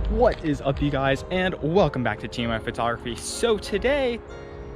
What is up, you guys, and welcome back to TMI Photography. So today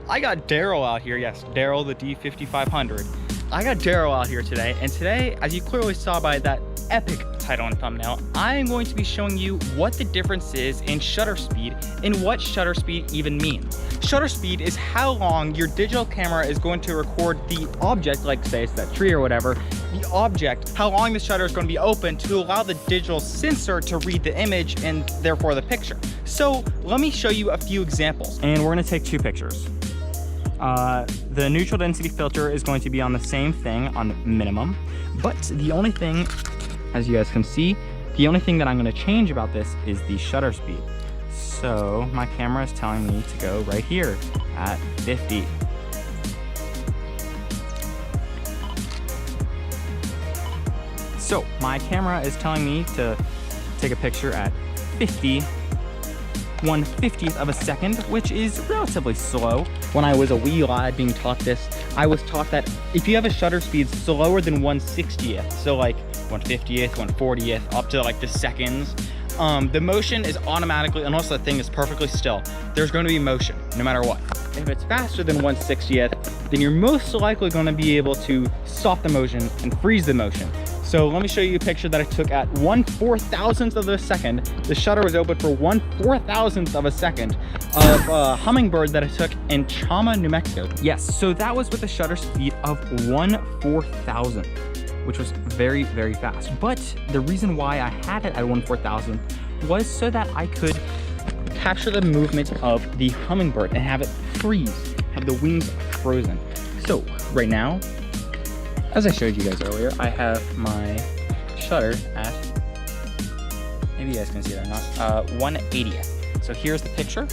I got Daryl out here. Yes, Daryl the D5500. I got Daryl out here today, and today, as you clearly saw by that epic title and thumbnail, I am going to be showing you what the difference is in shutter speed and what shutter speed even means. Shutter speed is how long your digital camera is going to record the object, like say it's that tree or whatever, the object, how long the shutter is going to be open to allow the digital sensor to read the image and therefore the picture. So let me show you a few examples. And we're going to take two pictures. The neutral density filter is going to be on the same thing on minimum, but the only thing, as you guys can see, the only thing that I'm going to change about this is the shutter speed. So my camera is telling me to go right here at 50. So my camera is telling me to take a picture at 1/50th of a second, which is relatively slow. When I was a wee lad being taught this, I was taught that if you have a shutter speed slower than 1/60th, so like 1/50th, 1/40th, up to like the seconds, the motion is automatically, unless the thing is perfectly still, there's going to be motion no matter what. If it's faster than 1/60th, then you're most likely going to be able to stop the motion and freeze the motion. So let me show you a picture that I took at 1/4000th of a second. The shutter was open for 1/4000th of a second of a hummingbird that I took in Chama, New Mexico. Yes, so that was with a shutter speed of 1/4000th, which was very, very fast. But the reason why I had it at 1/4000th was so that I could capture the movement of the hummingbird and have it freeze, have the wings frozen. So right now, as I showed you guys earlier, I have my shutter at, maybe you guys can see it or not, 1/80th. So here's the picture.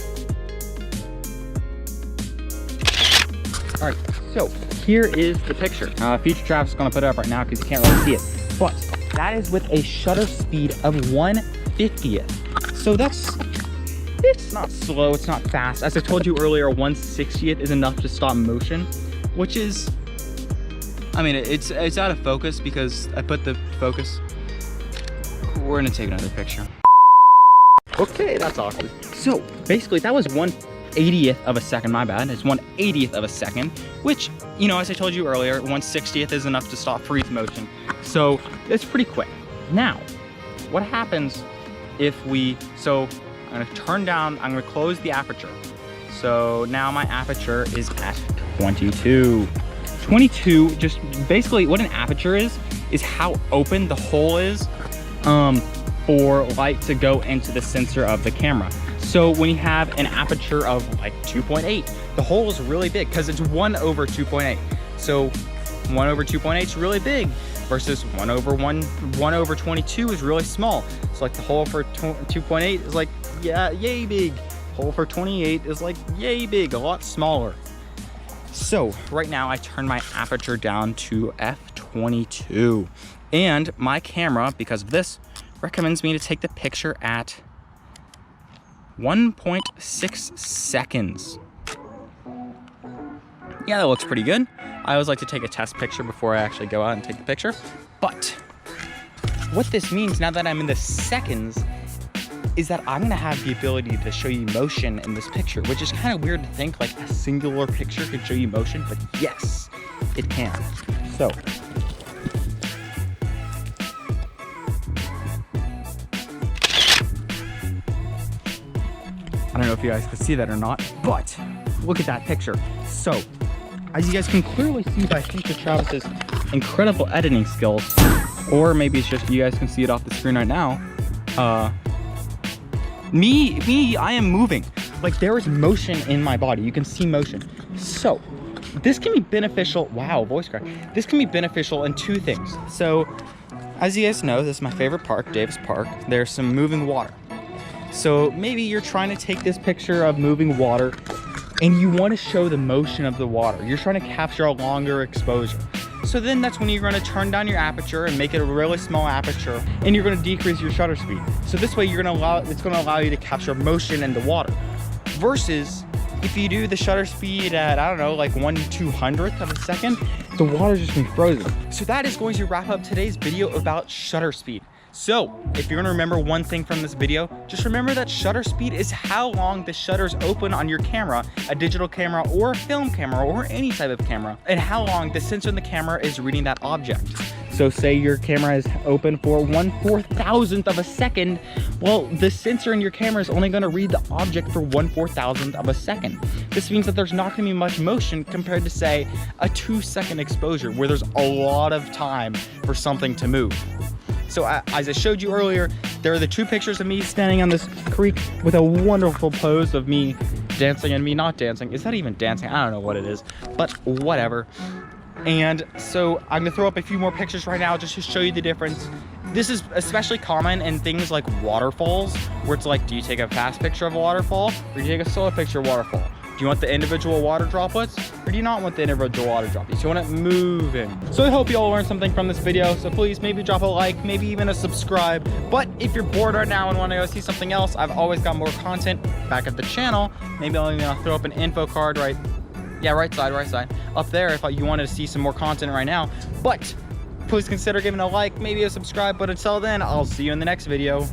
All right, so here is the picture. Future Travis is gonna put it up right now because you can't really see it. But that is with a shutter speed of 1/50th. So it's not slow, it's not fast. As I told you earlier, 1/60th is enough to stop motion, which is, I mean, it's out of focus because I put the focus. We're gonna take another picture. Okay, that's awkward. So basically that was 1/80th of a second, my bad. It's 1/80th of a second, which, you know, as I told you earlier, 1/60th is enough to stop freeze motion. So it's pretty quick. Now, what happens if so I'm gonna turn down, I'm gonna close the aperture. So now my aperture is at 22. 22, just basically what an aperture is how open the hole is for light to go into the sensor of the camera. So when you have an aperture of like 2.8, the hole is really big because it's 1/2.8. So 1/2.8 is really big versus 1/22 is really small. So like the hole for 2.8 is like, yeah, yay big. Hole for 28 is like yay big, a lot smaller. So right now I turn my aperture down to f/22, and my camera, because of this, recommends me to take the picture at 1.6 seconds. Yeah, that looks pretty good. I always like to take a test picture before I actually go out and take the picture. But what this means now that I'm in the seconds is that I'm gonna have the ability to show you motion in this picture, which is kind of weird to think like a singular picture could show you motion, but yes, it can. So, I don't know if you guys could see that or not, but look at that picture. So, as you guys can clearly see by Future Travis's incredible editing skills, or maybe it's just you guys can see it off the screen right now, I am moving. Like there is motion in my body. You can see motion. So this can be beneficial. Wow, voice crack. This can be beneficial in two things. So as you guys know, this is my favorite park, Davis Park. There's some moving water. So maybe you're trying to take this picture of moving water and you want to show the motion of the water. You're trying to capture a longer exposure. So then that's when you're going to turn down your aperture and make it a really small aperture, and you're going to decrease your shutter speed. So this way it's going to allow you to capture motion in the water. Versus if you do the shutter speed at, I don't know, like 1/200th of a second, the water's just gonna be frozen. So that is going to wrap up today's video about shutter speed. So if you're gonna remember one thing from this video, just remember that shutter speed is how long the shutters open on your camera, a digital camera or a film camera or any type of camera, and how long the sensor in the camera is reading that object. So say your camera is open for 1/4000th of a second, well, the sensor in your camera is only gonna read the object for 1/4000th of a second. This means that there's not gonna be much motion compared to, say, a 2-second exposure where there's a lot of time for something to move. So as I showed you earlier, there are the 2 pictures of me standing on this creek with a wonderful pose of me dancing and me not dancing. Is that even dancing? I don't know what it is, but whatever. And so I'm gonna throw up a few more pictures right now just to show you the difference. This is especially common in things like waterfalls, where it's like, do you take a fast picture of a waterfall or do you take a slow picture of a waterfall? Do you want the individual water droplets or do you not want the individual water droplets? You want it moving. So I hope you all learned something from this video. So please maybe drop a like, maybe even a subscribe. But if you're bored right now and want to go see something else, I've always got more content back at the channel. Maybe I'll even throw up an info card right side up there if you wanted to see some more content right now. But please consider giving a like, maybe a subscribe. But until then, I'll see you in the next video.